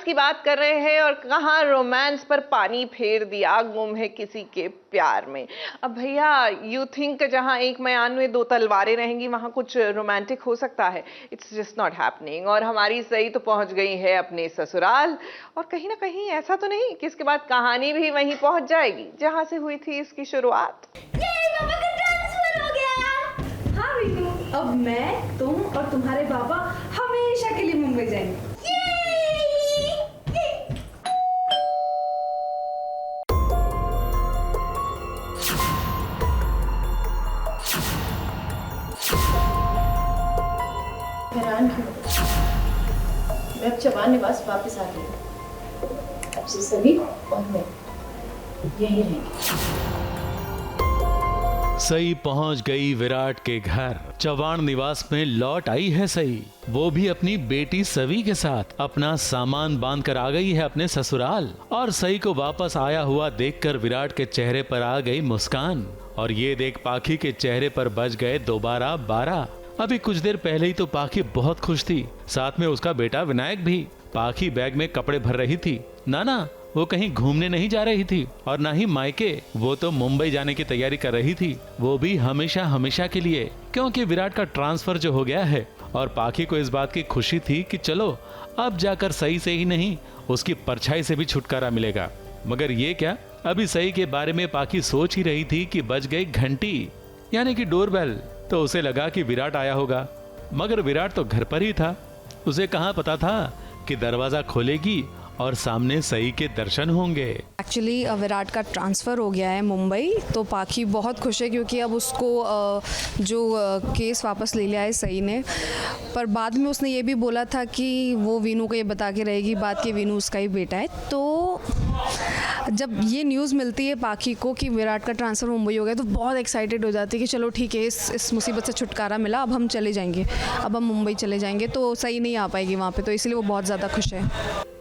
Romance की बात कर रहे हैं और कहाँ रोमांस पर पानी फेर दिया गुम है किसी के प्यार में। अब भैया यू थिंक जहाँ एक म्यान में दो तलवारें रहेंगी वहां कुछ रोमांटिक हो सकता है? It's just not happening. और हमारी सई तो पहुंच गई है अपने ससुराल, और कहीं ना कहीं ऐसा तो नहीं कि इसके बाद कहानी भी वहीं पहुंच जाएगी जहां से हुई थी इसकी शुरुआत। अब मैं, तुम और तुम्हारे बाबा हमेशा के लिए मुंबई जाएंगे। हैरान क्यों? मैं अब चवान निवास वापस आ गई। अब से सभी और मैं यहीं रहेंगे। सई पहुंच गई विराट के घर। चवाण निवास में लौट आई है सई, वो भी अपनी बेटी सवी के साथ। अपना सामान बांध कर आ गई है अपने ससुराल। और सई को वापस आया हुआ देखकर विराट के चेहरे पर आ गई मुस्कान। और ये देख पाखी के चेहरे पर बज गए दोबारा 12। अभी कुछ देर पहले ही तो पाखी बहुत खुश थी, साथ में उसका बेटा विनायक भी। पाखी बैग में कपड़े भर रही थी। ना वो कहीं घूमने नहीं जा रही थी, और ना ही मायके। वो तो मुंबई जाने की तैयारी कर रही थी, वो भी हमेशा हमेशा के लिए, क्योंकि विराट का ट्रांसफर जो हो गया है। और पाखी को इस बात की खुशी थी कि चलो अब जाकर सई से ही नहीं, उसकी परछाई से भी छुटकारा मिलेगा। मगर ये क्या, अभी सई के बारे में पाखी सोच ही रही थी कि बज गई घंटी, यानी कि डोरबेल। तो उसे लगा कि विराट आया होगा, मगर विराट तो घर पर ही था। उसे कहाँ पता था कि दरवाजा खोलेगी और सामने सई के दर्शन होंगे। एक्चुअली विराट का ट्रांसफ़र हो गया है मुंबई, तो पाखी बहुत खुश है क्योंकि अब उसको जो केस वापस ले लिया है सई ने। पर बाद में उसने ये भी बोला था कि वो वीनू को ये बता के रहेगी बात कि वीनू उसका ही बेटा है। तो जब ये न्यूज़ मिलती है पाखी को कि विराट का ट्रांसफ़र मुंबई हो गया, तो बहुत एक्साइटेड हो जाती है कि चलो ठीक है, इस मुसीबत से छुटकारा मिला, अब हम चले जाएंगे, अब हम मुंबई चले जाएंगे। तो सई नहीं आ पाएगी वहाँ पे, तो इसलिए वो बहुत ज़्यादा खुश है।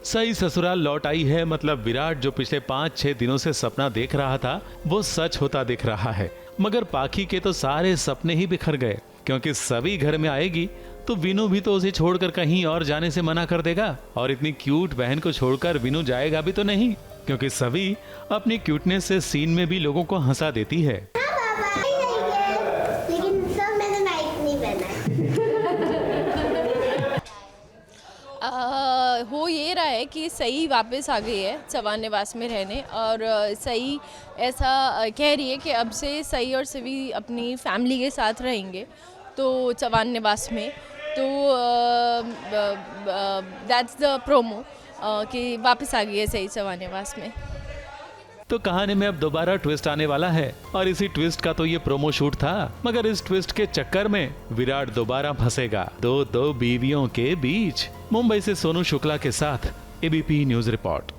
सई ससुराल लौट आई है, मतलब विराट जो पिछले 5-6 दिनों से सपना देख रहा था वो सच होता दिख रहा है। मगर पाखी के तो सारे सपने ही बिखर गए, क्योंकि सभी घर में आएगी तो विनू भी तो उसे छोड़कर कहीं और जाने से मना कर देगा। और इतनी क्यूट बहन को छोड़कर विनू जाएगा भी तो नहीं, क्योंकि सभी अपनी क्यूटनेस से सीन में भी लोगों को हंसा देती है। हो ये रहा है कि सई वापस आ गई है चवान निवास में रहने, और सई ऐसा कह रही है कि अब से सई और सभी अपनी फैमिली के साथ रहेंगे तो चवान निवास में। तो दैट्स द प्रोमो कि वापस आ गई है सई चवान निवास में। तो कहानी में अब दोबारा ट्विस्ट आने वाला है, और इसी ट्विस्ट का तो ये प्रोमो शूट था। मगर इस ट्विस्ट के चक्कर में विराट दोबारा फंसेगा दो बीवियों के बीच। मुंबई से सोनू शुक्ला के साथ ABP news report.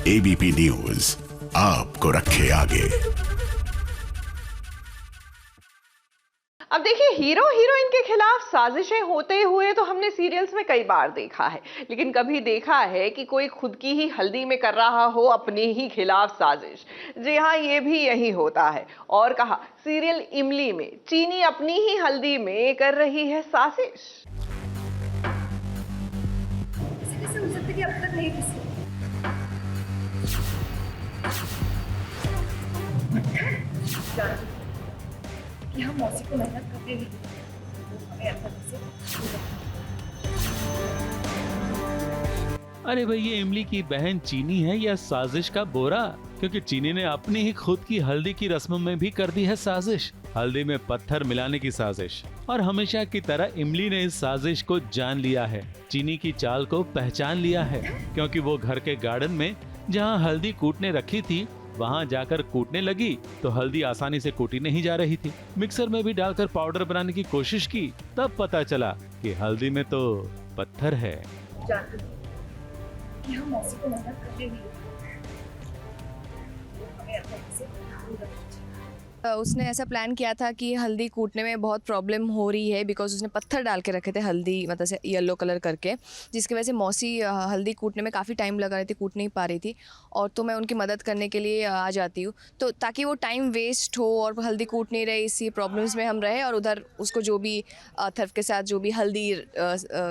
ABP news आपको रखे आगे। अब देखिए, हीरो हीरोइन के खिलाफ साजिशें होते हुए तो हमने सीरियल्स में कई बार देखा है, लेकिन कभी देखा है कि कोई खुद की ही हल्दी में कर रहा हो अपने ही खिलाफ साजिश। जी हाँ, ये भी यही होता है। और कहा सीरियल इमली में चीनी अपनी ही हल्दी में कर रही है साजिश। कि हम मौसी को मेहनत करते हुए हमें अंदर से। अरे भाई, ये इमली की बहन चीनी है या साजिश का बोरा? क्योंकि चीनी ने अपनी ही खुद की हल्दी की रस्म में भी कर दी है साजिश, हल्दी में पत्थर मिलाने की साजिश। और हमेशा की तरह इमली ने इस साजिश को जान लिया है, चीनी की चाल को पहचान लिया है। क्योंकि वो घर के गार्डन में जहाँ हल्दी कूटने रखी थी वहां जाकर कूटने लगी, तो हल्दी आसानी से कूटी नहीं जा रही थी। मिक्सर में भी डालकर पाउडर बनाने की कोशिश की, तब पता चला कि हल्दी में तो पत्थर है। कि हम मौसी को मेहनत करते हुए हमें अंदर से। उसने ऐसा प्लान किया था कि हल्दी कूटने में बहुत प्रॉब्लम हो रही है बिकॉज उसने पत्थर डाल के रखे थे हल्दी, मतलब से येलो कलर करके, जिसकी वजह से मौसी हल्दी कूटने में काफ़ी टाइम लगा रही थी, कूट नहीं पा रही थी। और तो मैं उनकी मदद करने के लिए आ जाती हूँ, तो ताकि वो टाइम वेस्ट हो और हल्दी कूट नहीं रहे, इसी प्रॉब्लम्स में हम रहे। और उधर उसको जो भी अथर्व के साथ जो भी हल्दी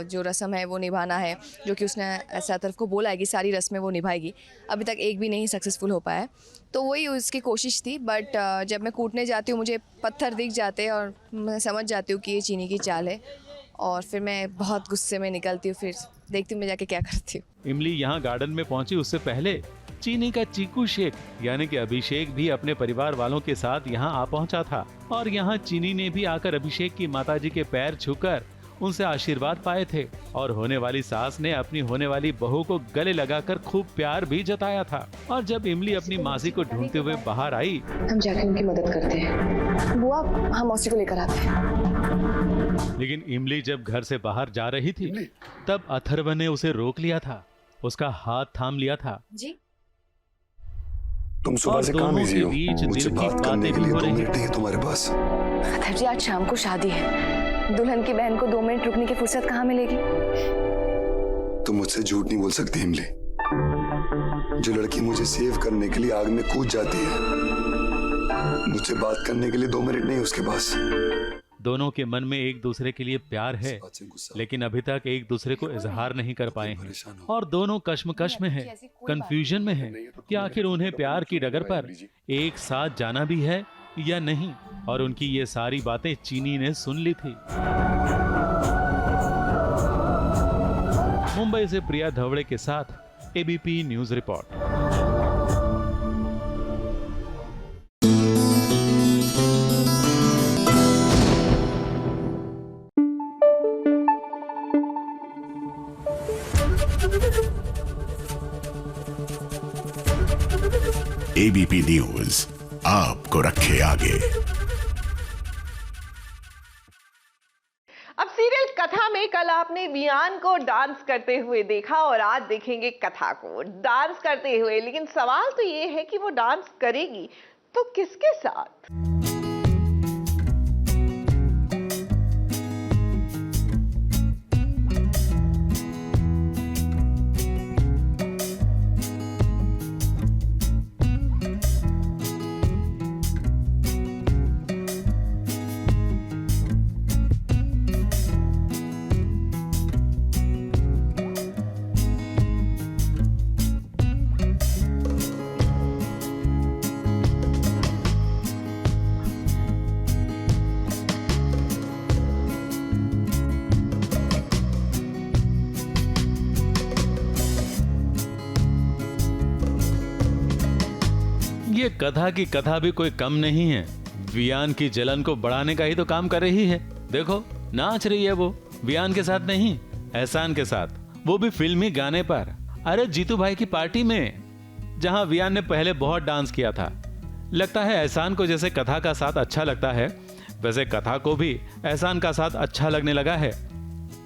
जो रस्म है वो निभाना है, जो कि उसने ऐसा अथर्व को बोला है कि सारी रस्में वो निभाएगी। अभी तक एक भी नहीं सक्सेसफुल हो पाया है, तो वही उसकी कोशिश थी। बट जब मैं कूटने जाती हूँ मुझे पत्थर दिख जाते हैं और मैं समझ जाती हूँ कि ये चीनी की चाल है, और फिर मैं बहुत गुस्से में निकलती हूँ। फिर देखती हूँ मैं जाके क्या करती हूँ। इमली यहाँ गार्डन में पहुंची उससे पहले चीनी का चीकू शेख यानी कि अभिषेक भी अपने परिवार वालों के साथ यहाँ आ पहुंचा था, और यहाँ चीनी ने भी आकर अभिषेक की माताजी के पैर छूकर उनसे आशीर्वाद पाए थे। और होने वाली सास ने अपनी होने वाली बहू को गले लगाकर खूब प्यार भी जताया था। और जब इमली अपनी मासी को ढूंढते हुए बाहर आई, हम जाके उनकी मदद करते हैं। बुआ, हम मौसी को लेकर आते हैं। लेकिन इमली जब घर से बाहर जा रही थी तब अथर्व ने उसे रोक लिया था, उसका हाथ थाम लिया था। जी, तुम सुबह से काम बिजी हो, मुझसे बात करने के लिए 2 मिनट नहीं है तुम्हारे पास? अथर्व जी, आज शाम को शादी है, दुल्हन की बहन को 2 मिनट रुकने की फुर्सत कहाँ मिलेगी? तुम मुझसे झूठ नहीं बोल सकती इमली। जो लड़की मुझे सेव करने के लिए आग में कूद जाती है, मुझसे बात करने के लिए 2 मिनट नहीं उसके पास। दोनों के मन में एक दूसरे के लिए प्यार है, लेकिन अभी तक एक दूसरे को इजहार नहीं कर पाए हैं, और दोनों कश्मकश में हैं, कंफ्यूजन में हैं कि आखिर उन्हें प्यार की डगर पर एक साथ जाना भी है या नहीं। और उनकी ये सारी बातें चीनी ने सुन ली थी। मुंबई से प्रिया धवड़े के साथ ABP news report. ABP news आपको रखे आगे। अब सीरियल कथा में कल आपने वियान को डांस करते हुए देखा और आज देखेंगे कथा को डांस करते हुए। लेकिन सवाल तो ये है कि वो डांस करेगी तो किसके साथ? ये कथा की कथा भी कोई कम नहीं है, वियान की जलन को बढ़ाने का ही तो काम कर रही है। देखो नाच रही है वो, वियान के साथ नहीं, एहसान के साथ, वो भी फिल्मी गाने पर। अरे जीतू भाई की पार्टी में, जहां वियान ने पहले बहुत डांस किया था। लगता है एहसान को जैसे कथा का साथ अच्छा लगता है, वैसे कथा को भी एहसान का साथ अच्छा लगने लगा है।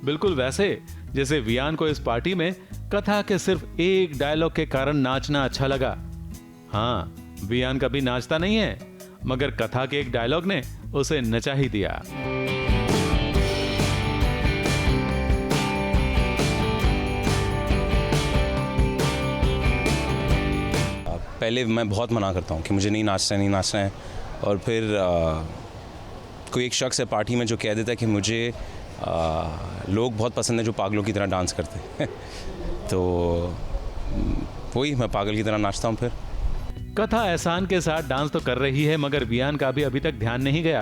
बिल्कुल वैसे जैसे वियान को इस पार्टी में कथा के सिर्फ एक डायलॉग के कारण नाचना अच्छा लगा। हाँ, वियान कभी नाचता नहीं है, मगर कथा के एक डायलॉग ने उसे नचा ही दिया। पहले मैं बहुत मना करता हूँ कि मुझे नहीं नाचना है, और फिर कोई एक शख्स है पार्टी में जो कह देता है कि मुझे लोग बहुत पसंद है जो पागलों की तरह डांस करते हैं तो वही मैं पागल की तरह नाचता हूँ। फिर कथा एहसान के साथ डांस तो कर रही है, मगर वियान का भी अभी तक ध्यान नहीं गया।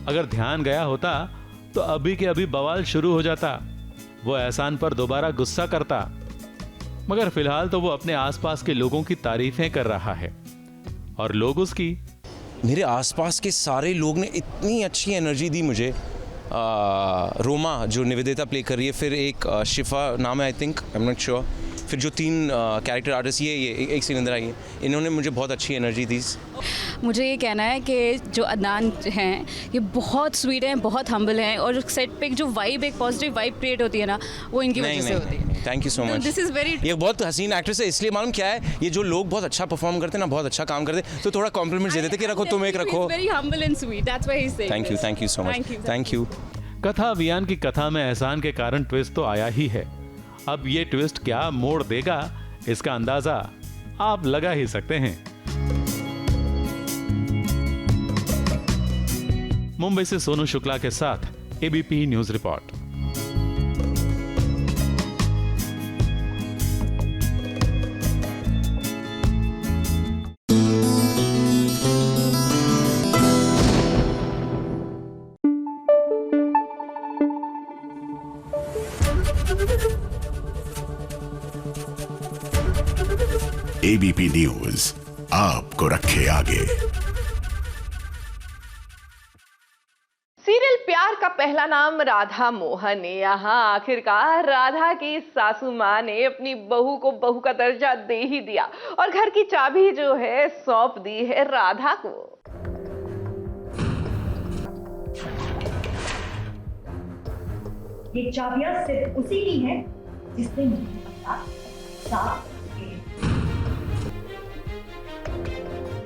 अगर ध्यान गया होता तो अभी के अभी बवाल शुरू हो जाता, वो एहसान पर दोबारा गुस्सा करता। मगर फिलहाल तो वो अपने आसपास के लोगों की तारीफें कर रहा है, और लोग उसकी। मेरे आसपास के सारे लोग ने इतनी अच्छी एनर्जी दी मुझे। रोमा जो निवेदिता प्ले कर रही है, फिर एक शिफा नाम है, I think, I am not sure, फिर जो 3 कैरेक्टर आर्टिस्ट, ये एक सीन अंदर आई है, इन्होंने मुझे बहुत अच्छी एनर्जी दी। मुझे ये कहना है कि जो अदनान हैं ये बहुत स्वीट हैं, बहुत हम्बल हैं, और सेट पे जो वाइब, एक पॉजिटिव वाइब क्रिएट होती है ना, वो इनकी वजह से होती है। Thank you so much. This is very, ये बहुत हसीन एक्ट्रेस है, इसलिए मालूम क्या है, ये जो लोग बहुत अच्छा परफॉर्म करते हैं ना, बहुत अच्छा काम करते हैं, तो थोड़ा कॉम्प्लीमेंट दे देते कि रखो तुम एक रखो। Very humble and sweet, that's why he is saying. Thank you so much. Thank you. कथा अभियान की कथा में एहसान के कारण ट्विस्ट तो आया ही है। अब ये ट्विस्ट क्या मोड़ देगा, इसका अंदाजा आप लगा ही सकते हैं। मुंबई से सोनू शुक्ला के साथ ABP news report. ABP news आपको रखे आगे। सीरियल प्यार का पहला नाम राधा मोहन है। यहाँ आखिरकार राधा की सासू माँ ने अपनी बहू को बहू का दर्जा दे ही दिया और घर की चाबी जो है सौंप दी है राधा को। ये चाबियां सिर्फ उसी की हैं जिसने मुझे साथ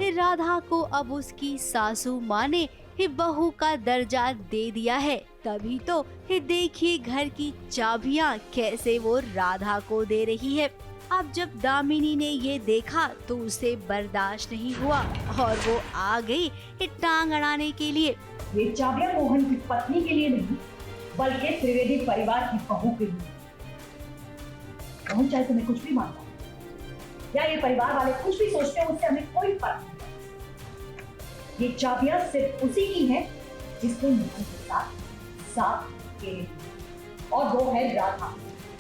राधा को अब उसकी सासू माँ ने बहू का दर्जा दे दिया है, तभी तो देखिए घर की चाबियां कैसे वो राधा को दे रही है। अब जब दामिनी ने ये देखा तो उसे बर्दाश्त नहीं हुआ और वो आ गई टांग अड़ाने के लिए। ये चाबियां मोहन की पत्नी के लिए नहीं बल्कि त्रिवेदी परिवार की बहू के लिए। मोहन चाहे तुम्हें कुछ भी मानता या ये परिवार वाले कुछ भी सोचते हैं, उससे हमें कोई फर्क नहीं। ये चाबियां सिर्फ उसी की हैं जिसने मोहन के साथ किए और वो है राधा।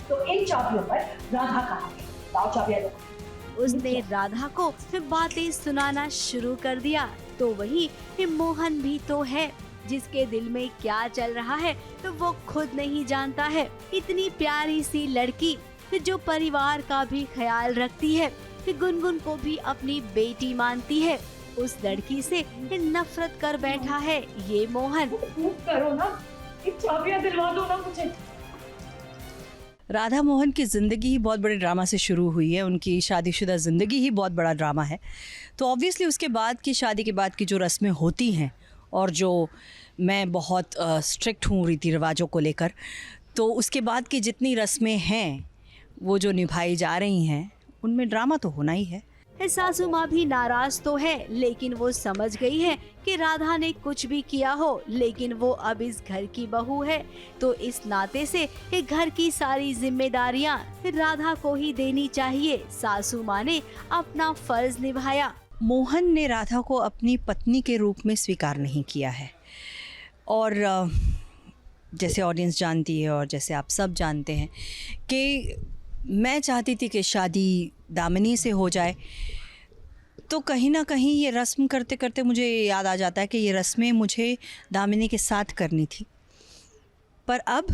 तो इन चाबियों पर राधा कहाँ है? लाओ चाबियां लो। उसने राधा को बातें सुनाना शुरू कर दिया। तो वही मोहन भी तो है जिसके दिल में क्या चल रहा है तो वो खुद नहीं जानता है। इतनी प्यारी सी लड़की जो परिवार का भी ख्याल रखती है, गुनगुन को भी अपनी बेटी मानती है, उस लड़की से नफरत कर बैठा है ये मोहन। करो ना, चाबियां दिलवा दो ना मुझे। राधा मोहन की ज़िंदगी ही बहुत बड़े ड्रामा से शुरू हुई है। उनकी शादीशुदा ज़िंदगी ही बहुत बड़ा ड्रामा है। तो ऑब्वियसली उसके बाद की शादी के बाद की जो रस्में होती हैं, और जो मैं बहुत स्ट्रिक्ट हूँ रीति रिवाजों को लेकर, तो उसके बाद की जितनी रस्में हैं वो जो निभाई जा रही हैं उनमें ड्रामा तो होना ही है। सासू माँ भी नाराज तो है, लेकिन वो समझ गई है कि राधा ने कुछ भी किया हो, लेकिन वो अब इस घर की बहू है, तो इस नाते से घर की सारी जिम्मेदारियाँ राधा को ही देनी चाहिए। सासू माँ ने अपना फर्ज निभाया। मोहन ने राधा को अपनी पत्नी के रूप में स्वीकार नहीं किया है, और जैसे ऑडियंस जानती है और जैसे आप सब जानते हैं कि मैं चाहती थी कि शादी दामिनी से हो जाए, तो कहीं ना कहीं ये रस्म करते करते मुझे याद आ जाता है कि ये रस्में मुझे दामिनी के साथ करनी थी, पर अब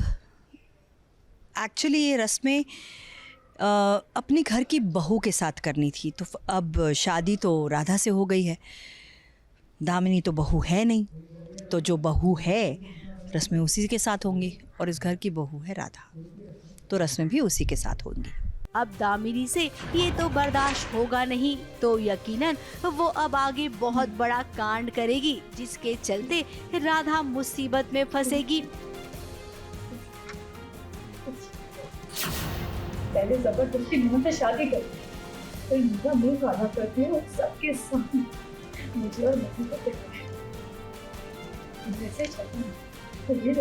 एक्चुअली ये रस्में अपनी घर की बहू के साथ करनी थी। तो अब शादी तो राधा से हो गई है, दामिनी तो बहू है नहीं, तो जो बहू है रस्में उसी के साथ होंगी, और इस घर की बहू है राधा, तो रस्में भी उसी के साथ होंगी। अब दामिनी से ये तो बर्दाश्त होगा नहीं, तो यकीनन वो अब आगे बहुत बड़ा कांड करेगी, जिसके चलते राधा मुसीबत में फंसेगी। पहले जबरदस्ती मोहन से शादी कर, तो मेरा मुंह काला करती हूँ सबके सामने, मुझे और मोहन को जैसे तो ये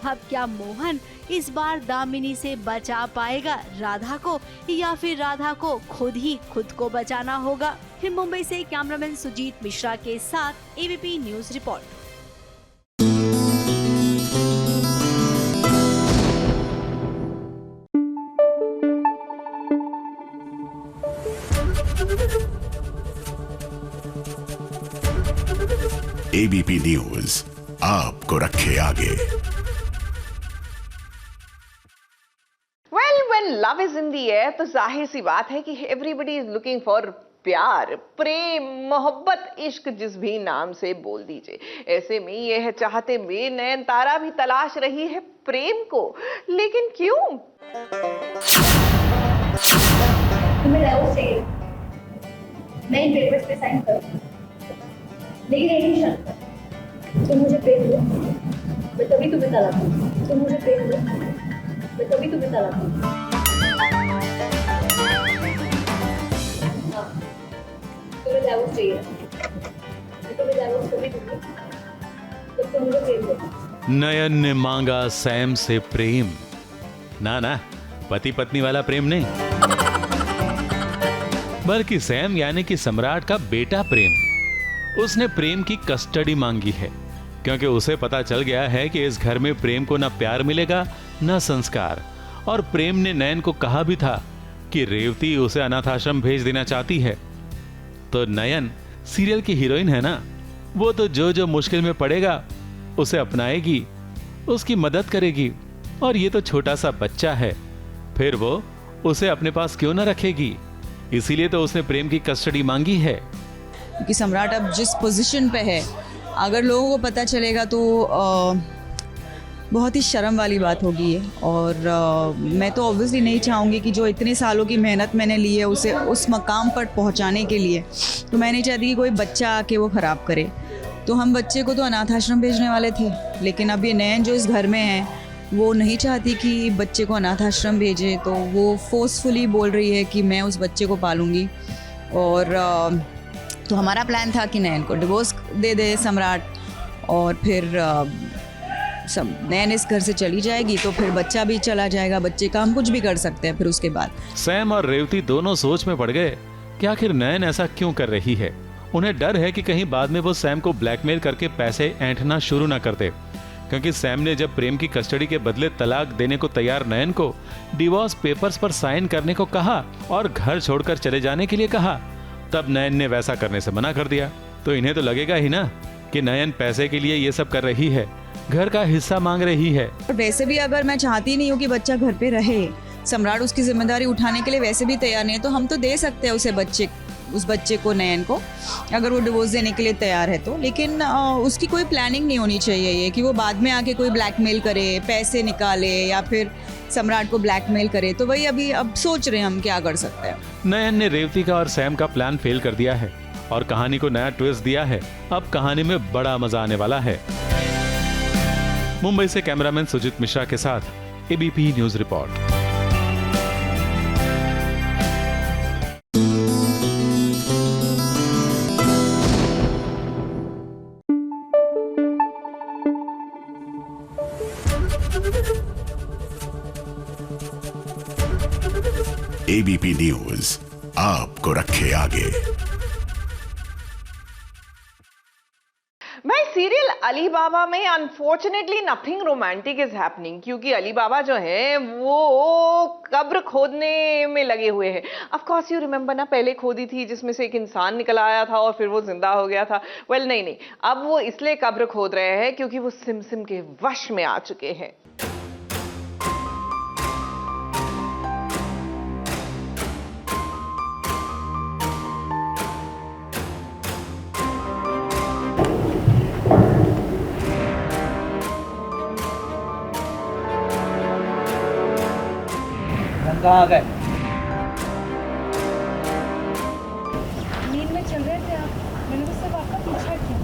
अब क्या मोहन इस बार दामिनी से बचा पाएगा राधा को, या फिर राधा को खुद को बचाना होगा? मुंबई से कैमरामैन सुजीत मिश्रा के साथ ABP news report. ABP news आपको रखे आगे। when love is in the air, तो जाहिर सी बात है कि everybody is looking for प्यार, प्रेम, मोहब्बत, इश्क, जिस भी नाम से बोल दीजिए। ऐसे में यह चाहते में नयनतारा भी तलाश रही है प्रेम को, लेकिन क्यों? तुम्हें डाइवोर्स चाहिए, मैं इन पेपर्स पे साइन करूं, लेकिन एक ही शर्त पर, तुम मुझे प्रेम दो, मैं तभी तुम्हें तलाक दूंगी। तुम मुझे प्रेम दो, मैं तभी तुम्हें तलाक दूंगी। हाँ, तुम्हें डाइवोर्स चाहिए, मैं तुम्हें डाइवोर्स तभी दूंगी जब तुम मुझे प्रेम दो। नयन ने मांगा सैम से प्रेम, ना ना, पति पत्नी वाला प्रेम नहीं, बल्कि सैम यानी कि सम्राट का बेटा प्रेम। उसने प्रेम की कस्टडी मांगी है, क्योंकि उसे पता चल गया है कि इस घर में प्रेम को ना प्यार मिलेगा ना संस्कार। और प्रेम ने नयन को कहा भी था कि रेवती उसे अनाथ आश्रम भेज देना चाहती है। तो नयन सीरियल की हीरोइन है ना, वो तो जो जो मुश्किल में पड़ेगा उसे अपनाएगी, उसकी मदद करेगी। और ये तो छोटा सा बच्चा है, फिर वो उसे अपने पास क्यों ना रखेगी। इसीलिए तो उसने प्रेम की कस्टडी मांगी है। क्योंकि सम्राट अब जिस पोजीशन पे है, अगर लोगों को पता चलेगा तो बहुत ही शर्म वाली बात होगी ये। और मैं तो ऑब्वियसली नहीं चाहूँगी कि जो इतने सालों की मेहनत मैंने ली है उसे उस मकाम पर पहुँचाने के लिए, तो मैं नहीं चाहती कि कोई बच्चा आके वो ख़राब करे। तो हम बच्चे को तो अनाथ आश्रम भेजने वाले थे, लेकिन अब ये नयन जो इस घर में है वो नहीं चाहती कि बच्चे को अनाथ आश्रम भेजे, तो वो फोर्सफुली बोल रही है कि मैं उस बच्चे को पालूंगी। और तो हमारा प्लान था कि नयन को डिवोर्स दे दे सम्राट, और फिर सब नयन इस घर से चली जाएगी तो फिर बच्चा भी चला जाएगा। बच्चे का हम कुछ भी कर सकते हैं फिर उसके बाद। सैम और रेवती दोनों सोच में पड़ गए कि आखिर नयन ऐसा क्यों कर रही है। उन्हें डर है कि कहीं बाद में वो सैम को ब्लैकमेल करके पैसे ऐंठना शुरू ना कर दे, क्योंकि सैम ने जब प्रेम की कस्टडी के बदले तलाक देने को तैयार नयन को डिवोर्स पेपर्स पर साइन करने को कहा और घर छोड़कर चले जाने के लिए कहा, तब नयन ने वैसा करने से मना कर दिया। तो इन्हें तो लगेगा ही ना कि नयन पैसे के लिए ये सब कर रही है, घर का हिस्सा मांग रही है। वैसे भी अगर मैं चाहती नहीं हूँ कि बच्चा घर पे रहे, सम्राट उसकी जिम्मेदारी उठाने के लिए वैसे भी तैयार नहीं है, तो हम तो दे सकते हैं उस बच्चे को, नयन को, अगर वो डिवोर्स देने के लिए तैयार है तो। लेकिन उसकी कोई प्लानिंग नहीं होनी चाहिए ये कि वो बाद में आके कोई ब्लैकमेल करे, पैसे निकाले या फिर सम्राट को ब्लैकमेल करे। तो वही अब सोच रहे हैं हम क्या कर सकते हैं। नयन ने रेवती का और सैम का प्लान फेल कर दिया है और कहानी को नया ट्विस्ट दिया है। अब कहानी में बड़ा मजा आने वाला है। मुंबई से कैमरामैन सुजीत मिश्रा के साथ ABP news report. ABP news आपको रखे आगे। भाई सीरियल अली बाबा में unfortunately nothing romantic is happening, क्योंकि अली बाबा जो है वो कब्र खोदने में लगे हुए हैं। ऑफ कोर्स यू रिमेंबर ना, पहले खोदी थी जिसमें से एक इंसान निकल आया था और फिर वो जिंदा हो गया था। वेल नहीं, अब वो इसलिए कब्र खोद रहे हैं क्योंकि वो सिम के वश में आ चुके हैं। कहाँ गए? नींद में चल रहे थे आप, मैंने तो सिर्फ आपका पीछा किया।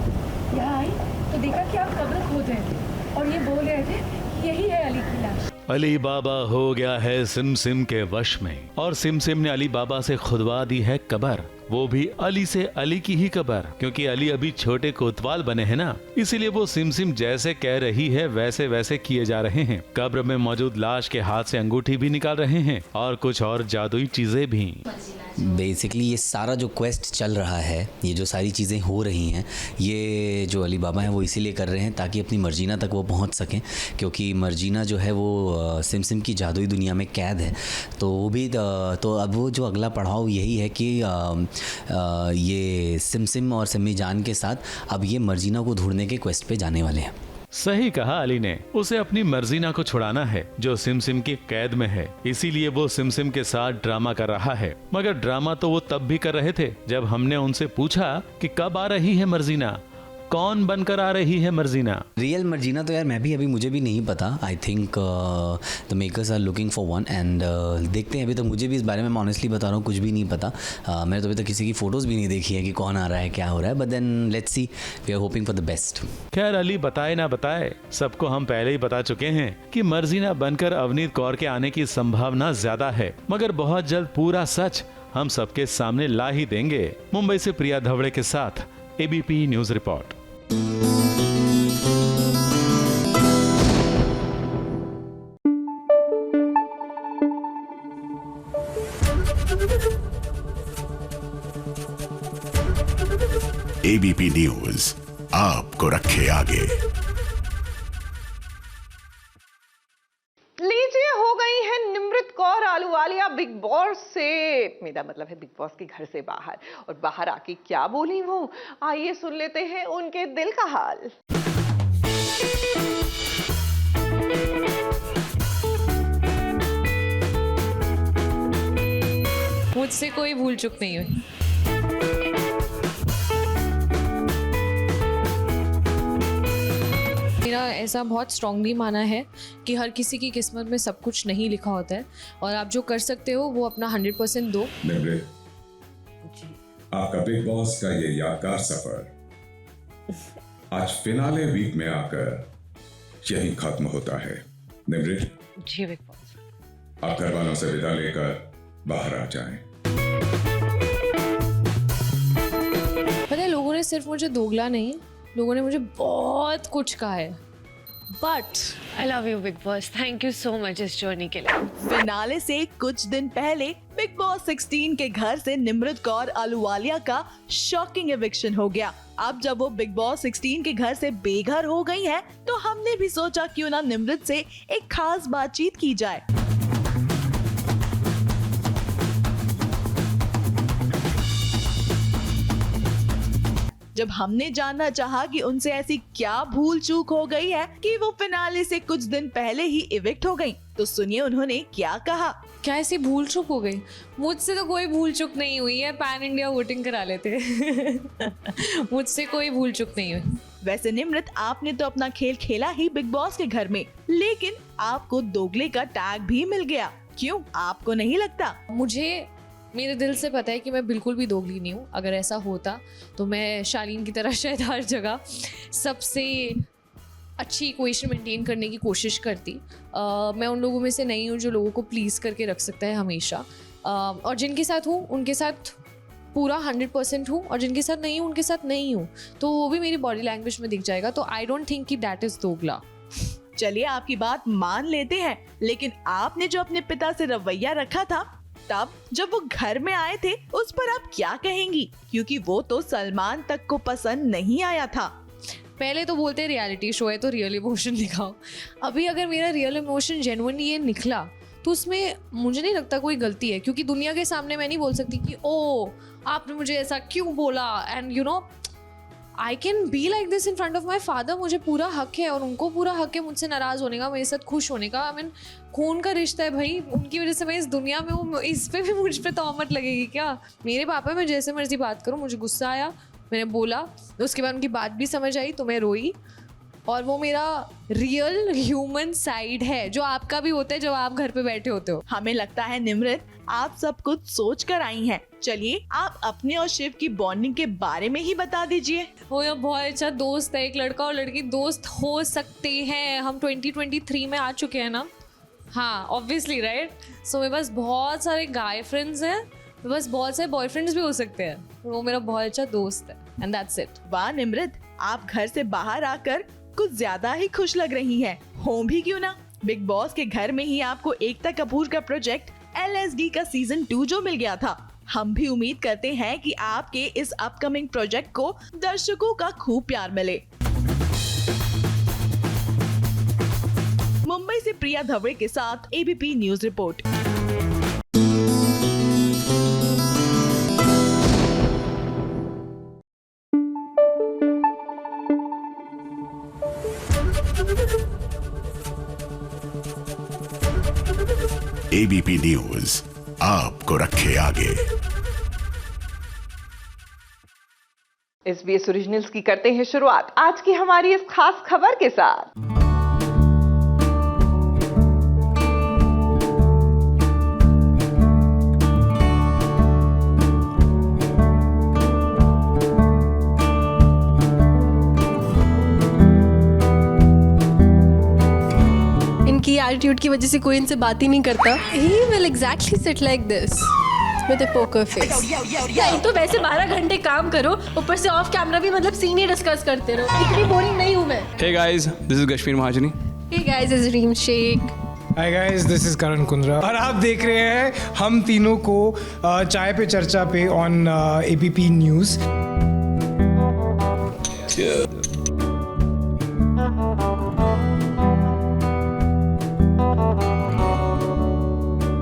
यहाँ आई तो देखा कि आप कब्र खोद रहे थे और ये बोल रहे थे कि यही है अली की लाश। अली बाबा हो गया है सिम के वश में, और सिम ने अली बाबा से खुदवा दी है कब्र, वो भी अली से अली की ही कब्र, क्योंकि अली अभी छोटे कोतवाल बने हैं ना, इसीलिए वो सिम जैसे कह रही है वैसे वैसे किए जा रहे हैं। कब्र में मौजूद लाश के हाथ से अंगूठी भी निकाल रहे हैं और कुछ और जादुई चीजें भी। बेसिकली ये सारा जो क्वेस्ट चल रहा है, ये जो सारी चीज़ें हो रही हैं, ये जो अली बाबा हैं वो इसीलिए कर रहे हैं ताकि अपनी मर्जीना तक वो पहुंच सकें, क्योंकि मर्जीना जो है वो सिम की जादुई दुनिया में कैद है। तो वो भी तो अब वो जो अगला पड़ाव यही है कि ये सिम और सिमी जान के साथ अब ये मर्जीना को ढूंढने के क्वेस्ट पे जाने वाले हैं। सही कहा अली ने, उसे अपनी मर्जीना को छुड़ाना है जो सिम सिम की कैद में है, इसीलिए वो सिम सिम के साथ ड्रामा कर रहा है। मगर ड्रामा तो वो तब भी कर रहे थे जब हमने उनसे पूछा कि कब आ रही है मर्जीना, कौन बनकर आ रही है मर्जीना। रियल मर्जीना तो यार मैं भी मुझे भी नहीं पता। I think the makers are looking for one and देखते हैं। अभी तो मुझे भी इस बारे में मैं ऑनेस्टली बता रहा हूँ कुछ भी नहीं पता। मैंने तो अभी तक किसी की फ़ोटोज़ भी नहीं देखी है कि कौन आ रहा है क्या हो रहा है, but then let's see, we are hoping for the best. खैर अली बताए ना बताए, सबको हम पहले ही बता चुके हैं कि मर्जीना बनकर अवनीत कौर के आने की संभावना ज्यादा है, मगर बहुत जल्द पूरा सच हम सबके सामने ला ही देंगे। मुंबई से प्रिया धवड़े के साथ ABP news report. ABP news आपको रखे आगे। लीजिए, हो गई है निमृत कौर आलूवालिया बिग बॉस से, मेरा मतलब है बिग बॉस के घर से बाहर। और बाहर आके क्या बोली वो, आइए सुन लेते हैं उनके दिल का हाल। मुझसे कोई भूल चूक नहीं हुई। मेरा ऐसा बहुत स्ट्रांगली माना है कि हर किसी की किस्मत में सब कुछ नहीं लिखा होता है, और आप जो कर सकते हो वो अपना 100% दो। निमृत, आपका बिग बॉस का ये यादगार सफर आज फिनाले वीक में आकर यही खत्म होता है। निमृत जी बिग बॉस, आप घर वालों से विदा लेकर बाहर आ जाएं। पता है, लोगों ने सिर्फ मुझे दोगला नहीं, लोगों ने मुझे बहुत कुछ कहा है, but I love you big boss, thank you so much इस जर्नी के लिए। फिनाले से कुछ दिन पहले बिग बॉस 16 के घर से निमृत कौर आलूवालिया का शॉकिंग एविक्शन हो गया। अब जब वो बिग बॉस 16 के घर से बेघर हो गई हैं, तो हमने भी सोचा क्यों ना निमृत से एक खास बातचीत की जाए। जब हमने जानना चाहा कि उनसे ऐसी क्या भूल चूक हो गई है कि वो फिनाले से कुछ दिन पहले ही इविक्ट हो गईं, तो सुनिए उन्होंने क्या कहा। क्या ऐसी भूल चूक हो गई? मुझसे तो कोई भूल चूक नहीं हुई है, पैन इंडिया वोटिंग करा लेते मुझसे कोई भूल चूक नहीं हुई। वैसे निमृत, आपने तो अपना खेल खेला ही बिग बॉस के घर में, लेकिन आपको दोगले का टैग भी मिल गया। क्यों, आपको नहीं लगता? मुझे मेरे दिल से पता है कि मैं बिल्कुल भी दोगली नहीं हूँ। अगर ऐसा होता तो मैं शालीन की तरह शायद हर जगह सबसे अच्छी इक्वेशन मेंटेन करने की कोशिश करती। मैं उन लोगों में से नहीं हूँ जो लोगों को प्लीज़ करके रख सकता है हमेशा, और जिनके साथ हूँ उनके साथ पूरा 100% हूँ, और जिनके साथ नहीं हूँ उनके साथ नहीं हूँ, तो वो भी मेरी बॉडी लैंग्वेज में दिख जाएगा। तो आई डोंट थिंक कि दैट इज़ दोगला। चलिए, आपकी बात मान लेते हैं, लेकिन आपने जो अपने पिता से रवैया रखा था, तब जब वो घर में आए थे, उस पर आप क्या कहेंगी? क्योंकि वो तो सलमान तक को पसंद नहीं आया था। पहले तो बोलते रियलिटी शो है तो रियल इमोशन दिखाओ। अभी अगर मेरा रियल इमोशन जेन्युइनली ये निकला तो उसमें मुझे नहीं लगता कोई गलती है, क्योंकि दुनिया के सामने मैं नहीं बोल सकती कि ओ आपने मुझे ऐसा क्यों बोला, and you know I can be like this in front of my father. मुझे पूरा हक है और उनको पूरा हक है मुझसे नाराज़ होने का, मेरे साथ खुश होने का। आई मीन खून का रिश्ता है भाई, उनकी वजह से मैं इस दुनिया में हूँ, इस पे भी मुझ पे तोहमत लगेगी क्या? मेरे पापा, मैं जैसे मर्जी बात करूँ, मुझे गुस्सा आया, मैंने बोला, उसके बाद उनकी बात भी समझ आई तो मैं रोई, और वो मेरा रियल ह्यूमन साइड है जो आपका भी होता है जब आप घर पे बैठे होते हो। हमें लगता है निमृत, आप सब कुछ सोच कर आई हैं। चलिए, आप अपने और शिव की बॉन्डिंग के बारे में ही बता दीजिए। वो यार बहुत अच्छा दोस्त है, एक लड़का और लड़की दोस्त हो सकते हैं। हम 2023 में आ चुके हैं ना, हाँ ऑब्वियसली राइट। सो मेरे पास बहुत सारे गाय फ्रेंड्स हैं, मेरे पास बहुत सारे बॉयफ्रेंड्स भी हो सकते हैं। वो मेरा बहुत अच्छा दोस्त है, एंड दैट्स इट। वाह निमृत, आप घर से बाहर आकर कुछ ज्यादा ही खुश लग रही हैं। हो भी क्यों ना, बिग बॉस के घर में ही आपको एकता कपूर का प्रोजेक्ट LSD का सीजन 2 जो मिल गया था। हम भी उम्मीद करते हैं कि आपके इस अपकमिंग प्रोजेक्ट को दर्शकों का खूब प्यार मिले। मुंबई से प्रिया धवड़े के साथ ABP news report. ABP news आपको रखे आगे। SBS ओरिजिनल्स की करते हैं शुरुआत आज की हमारी इस खास खबर के साथ। इनकी एटीट्यूड की वजह से कोई इनसे बात ही नहीं करता। He will exactly sit like this with a poker face। नहीं तो वैसे 12 घंटे काम करो, ऊपर से ऑफ कैमरा भी मतलब सीन ही डिस्कस करते रहो। इतनी बोरिंग नहीं हूँ मैं। Hey guys, this is Kashmir Mahajani। Hey guys, this is Reem Sheikh। Hi guys, this is Karan Kundra और आप देख रहे हैं हम तीनों को चाय पे चर्चा पे ऑन ABP न्यूज़।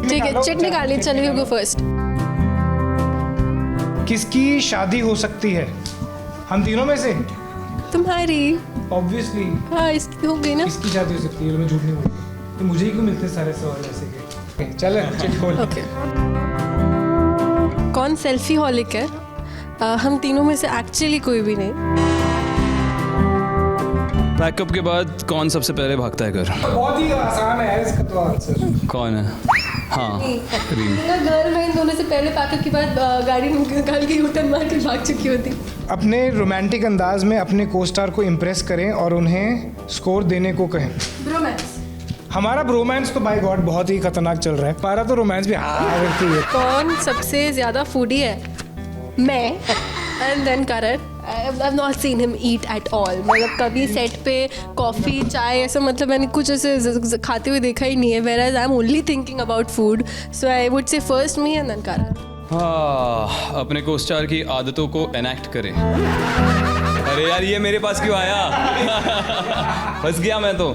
ठीक है, चिट निकालिए, चलिए गो फर्स्ट। किसकी शादी हो सकती है? हम तीनों में से? तुम्हारी। Obviously। हाँ, इसकी हो गई ना। किसकी शादी हो सकती है? मैं झूठ नहीं बोलता। तो मुझे ही क्यों मिलते सारे सवाल ऐसे के? चल चिट खोल। ओके। कौन सेल्फी हॉलिक है? हम तीनों में से एक्चुअली कोई भी नहीं। बैकअप के बाद कौन सबसे पहले भागता है घर? बहुत ही आसान है इसका तो आंसर। कौन है? हाँ, रीम। मेरा घर में इन दोनों से पहले पैकअप के बाद गाड़ी निकाल के यूटर्न मार के भाग चुकी होती। अपने रोमांटिक अंदाज में अपने को स्टार को इम्प्रेस करें और उन्हें स्कोर देने को कहें। ब्रोमांस। हमारा ब्रोमांस तो बाय गॉड बहुत ही खतरनाक चल रहा है। हमारा तो रोमांस भी करती है। कौन सबसे ज्यादा फूडी है? मैं and then Karan. I've not seen him eat at all। मतलब कभी सेट पे कॉफ़ी चाय ऐसा मतलब मैंने कुछ ऐसे खाते हुए देखा ही नहीं है। Whereas I'm only thinking about food, so I would say first me and then Karan। हाँ, अपने को स्टार की आदतों को एनैक्ट करें। अरे यार ये मेरे पास क्यों आया? फंस गया मैं तो।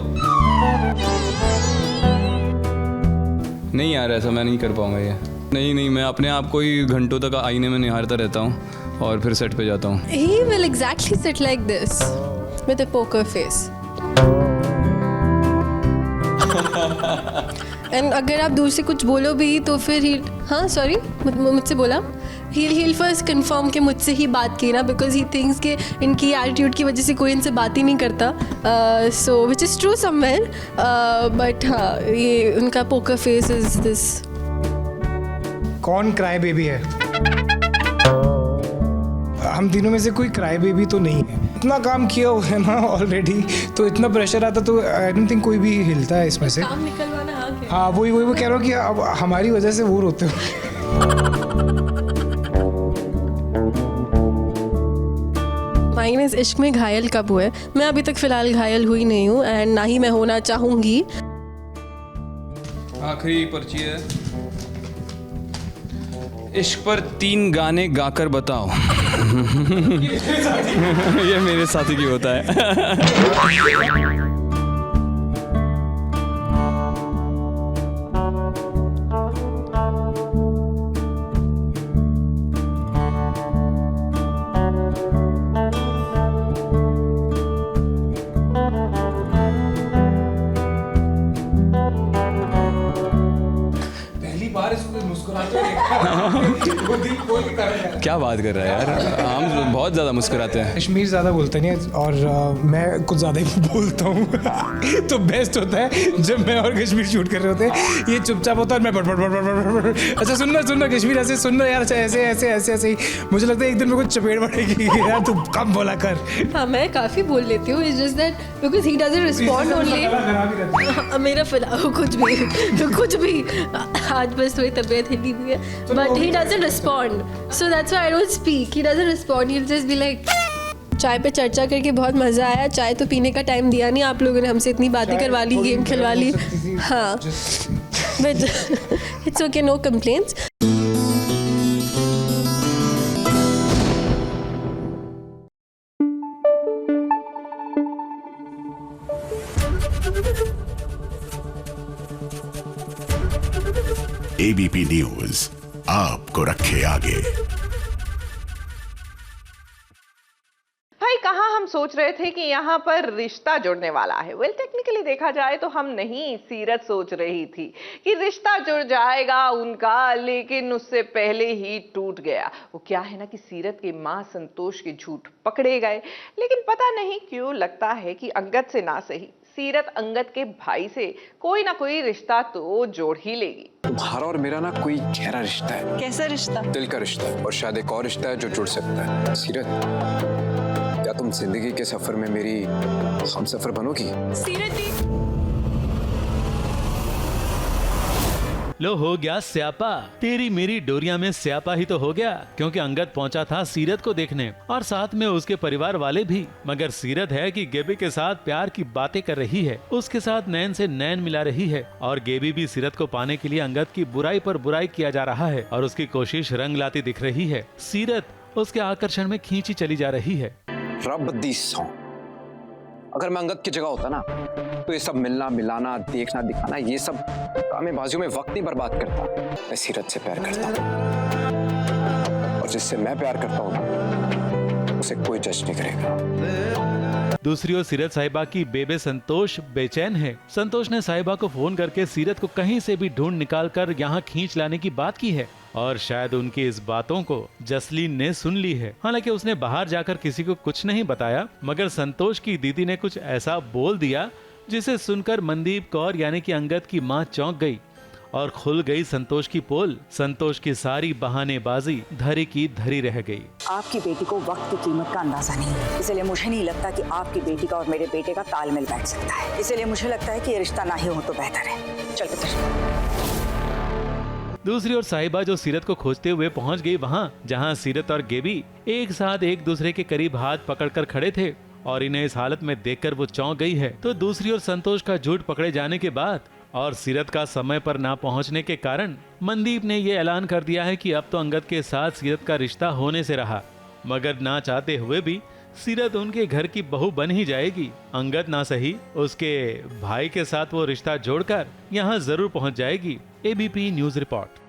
नहीं यार ऐसा मैं नहीं कर पाऊंगा ये। नहीं मैं अपने आप को ही घंटों तक आईने में निहारता रहता हूँ और फिर सेट पे जाता हूँ। He will exactly sit like this with a poker face। And अगर आप दूर से कुछ बोलो भी तो फिर ही हाँ सॉरी मुझसे बोला he'll first confirm कि मुझसे ही बात की ना because he thinks कि इनकी एटीट्यूड की वजह से कोई इनसे बात ही नहीं करता। So which is true somewhere, but हाँ ये उनका poker face is this। कौन क्राई बेबी है? हम तीनों में से कोई क्राई बेबी तो नहीं है। इतना काम किया हुआ है ना ऑलरेडी, तो इतना प्रेशर आता तो आई डोंट थिंक कोई भी हिलता है इसमें से। काम निकलवाना हाँ वही कह रहा हूँ कि अब हमारी वजह से वो रोते हो। माइनस इश्क में घायल कब हुए? मैं अभी तक फिलहाल घायल हुई नहीं हूँ एंड ना ही मैं होना चाहूँगी। आखिरी पर्ची है। इश्क पर 3 गाने गाकर बताओ। ये मेरे साथी की होता है। क्या बात कर रहा है यार? हम बहुत ज़्यादा मुस्कुराते हैं। कश्मीर ज़्यादा बोलता नहीं है और मैं कुछ ज़्यादा ही बोलता हूँ। तो बेस्ट होता है जब मैं और कश्मीर शूट कर रहे होते हैं, ये चुपचाप होता है और मैं बड़ अच्छा सुनना कश्मीर ऐसे सुनना यार, ऐसे ही मुझे लगता है एक दिन मेरे को चपेट पड़ेगी यार तू कम बोला कर। हाँ मैं काफ़ी बोल लेती हूँ, it's just that because he doesn't respond only. मेरा फिलहाल कुछ भी आज बस थोड़ी तबीयत हिली हुई है, but he doesn't respond, so that's why I don't speak. He doesn't respond, he just be like. चाय पे चर्चा करके बहुत मज़ा आया। चाय तो पीने का टाइम दिया नहीं आप लोगों ने, हमसे इतनी बातें करवा ली, गेम खिलवा ली। हाँ but it's okay, no complaints. ABP news आपको रखे आगे। भाई कहाँ हम सोच सोच रहे थे कि यहाँ पर रिश्ता जुड़ने वाला है। वेल टेक्निकली देखा जाए तो हम नहीं, सीरत सोच रही थी कि रिश्ता जुड़ जाएगा उनका, लेकिन उससे पहले ही टूट गया। वो क्या है ना कि सीरत के माँ संतोष के झूठ पकड़े गए, लेकिन पता नहीं क्यों लगता है कि अंगद से ना सही सीरत अंगद के भाई से कोई ना कोई रिश्ता तो जोड़ ही लेगी। तुम्हारा और मेरा ना कोई गहरा रिश्ता है। कैसा रिश्ता? दिल का रिश्ता है, और शायद एक और रिश्ता है जो जुड़ सकता है। सीरत, क्या तुम जिंदगी के सफर में मेरी हमसफर बनोगी? सीरत दी, लो हो गया स्यापा, तेरी मेरी डोरिया में स्यापा ही तो हो गया, क्योंकि अंगद पहुंचा था सीरत को देखने और साथ में उसके परिवार वाले भी। मगर सीरत है कि गेबी के साथ प्यार की बातें कर रही है, उसके साथ नैन से नैन मिला रही है, और गेबी भी सीरत को पाने के लिए अंगद की बुराई पर बुराई किया जा रहा है और उसकी कोशिश रंग लाती दिख रही है। सीरत उसके आकर्षण में खींची चली जा रही है। रब दी सौ, अगर मैं अंगद की जगह होता ना तो ये सब मिलना मिलाना, देखना दिखाना, ये सब ड्रामेबाजियों में वक्त नहीं बर्बाद करता। मैं सीरत से प्यार करता हूँ, और जिससे मैं प्यार करता हूँ ना, उसे कोई जज नहीं करेगा। दूसरी ओर सीरत साहिबा की बेबे संतोष बेचैन है। संतोष ने साहिबा को फोन करके सीरत को कहीं से भी ढूंढ निकाल कर यहाँ खींच लाने की बात की है, और शायद उनकी इस बातों को जसलीन ने सुन ली है। हालांकि उसने बाहर जाकर किसी को कुछ नहीं बताया, मगर संतोष की दीदी ने कुछ ऐसा बोल दिया जिसे सुनकर मनदीप कौर यानी कि अंगद की मां चौंक गई और खुल गई संतोष की पोल। संतोष की सारी बहानेबाजी धरी की धरी रह गई। आपकी बेटी को वक्त की कीमत का अंदाजा नहीं है, इसलिए मुझे नहीं लगता कि आपकी बेटी का और मेरे बेटे का तालमेल बैठ सकता है। इसलिए मुझे लगता है कि ये रिश्ता ना ही हो तो बेहतर है। चल पुत्र। दूसरी ओर साहिबा जो सीरत को खोजते हुए पहुंच गई वहाँ जहाँ सीरत और गेबी एक साथ एक दूसरे के करीब हाथ पकड़कर खड़े थे, और इन्हें इस हालत में देखकर वो चौंक गई है। तो दूसरी ओर संतोष का झूठ पकड़े जाने के बाद और सीरत का समय पर ना पहुंचने के कारण मनदीप ने ये ऐलान कर दिया है कि अब तो अंगद के साथ सीरत का रिश्ता होने से रहा, मगर ना चाहते हुए भी सीरत उनके घर की बहू बन ही जाएगी। अंगद ना सही उसके भाई के साथ वो रिश्ता जोड़कर यहाँ जरूर पहुँच जाएगी। ABP news report.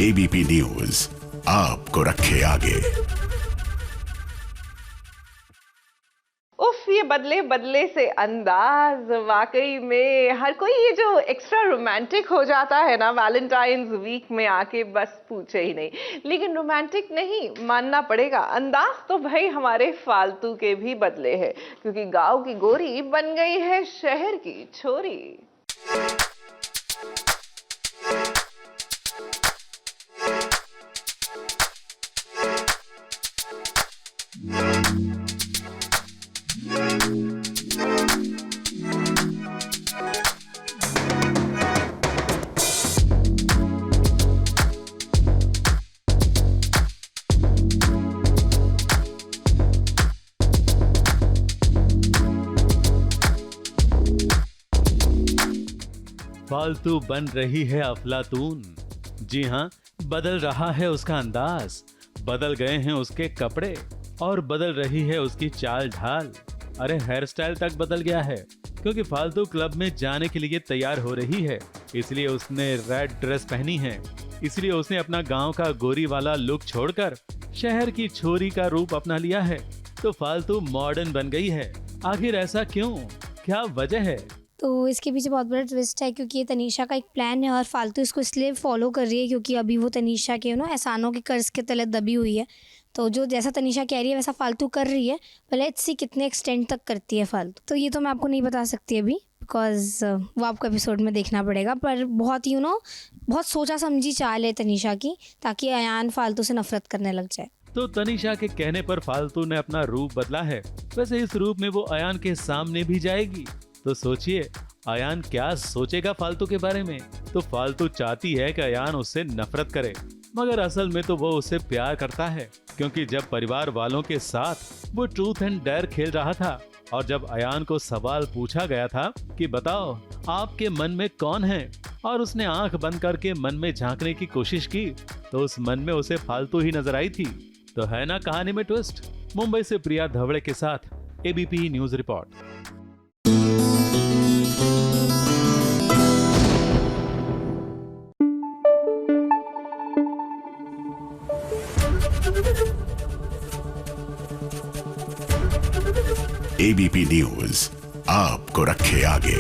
ABP news आपको रखे आगे। उफ, ये बदले बदले से अंदाज, वाकई में हर कोई ये जो एक्स्ट्रा रोमांटिक हो जाता है ना वैलेंटाइंस वीक में आके, बस पूछे ही नहीं। लेकिन रोमांटिक नहीं, मानना पड़ेगा, अंदाज तो भाई हमारे फालतू के भी बदले है, क्योंकि गांव की गोरी बन गई है शहर की छोरी। फालतू बन रही है अफलातून। जी हाँ, बदल रहा है उसका अंदाज, बदल गए हैं उसके कपड़े और बदल रही है उसकी चाल ढाल। अरे हेयर स्टाइल तक बदल गया है, क्योंकि फालतू क्लब में जाने के लिए तैयार हो रही है, इसलिए उसने रेड ड्रेस पहनी है। इसलिए उसने अपना गांव का गोरी वाला लुक छोड़कर शहर की छोरी का रूप अपना लिया है, तो फालतू मॉडर्न बन गई है। आखिर ऐसा क्यों, क्या वजह है? तो इसके पीछे बहुत बड़ा ट्विस्ट है, क्योंकि ये तनीषा का एक प्लान है और फालतू इसको इसलिए फॉलो कर रही है क्योंकि अभी वो तनीषा के एहसानों के कर्ज के तले दबी हुई है। तो जो जैसा तनीषा कह रही है वैसा फालतू कर रही है, भले लेट्स सी कितने एक्सटेंड तक करती है फालतू। तो ये तो मैं आपको नहीं बता सकती अभी, बिकॉज वो आपको एपिसोड में देखना पड़ेगा। पर बहुत ही बहुत सोचा समझी चाल है तनीषा की, ताकि अयान फालतू से नफरत करने लग जाए। तो तनीषा के कहने पर फालतू ने अपना रूप बदला है। वैसे इस रूप में वो अयान के सामने भी जाएगी, तो सोचिए अयान क्या सोचेगा फालतू के बारे में। तो फालतू चाहती है कि अयान उससे नफरत करे, मगर असल में तो वो उससे प्यार करता है, क्योंकि जब परिवार वालों के साथ वो ट्रूथ एंड डेयर खेल रहा था और जब अयान को सवाल पूछा गया था कि बताओ आपके मन में कौन है, और उसने आंख बंद करके मन में झांकने की कोशिश की, तो उस मन में उसे फालतू ही नजर आई थी। तो है ना कहानी में ट्विस्ट। मुंबई से प्रिया धवड़े के साथ ABP news report. ABP news आपको रखे आगे।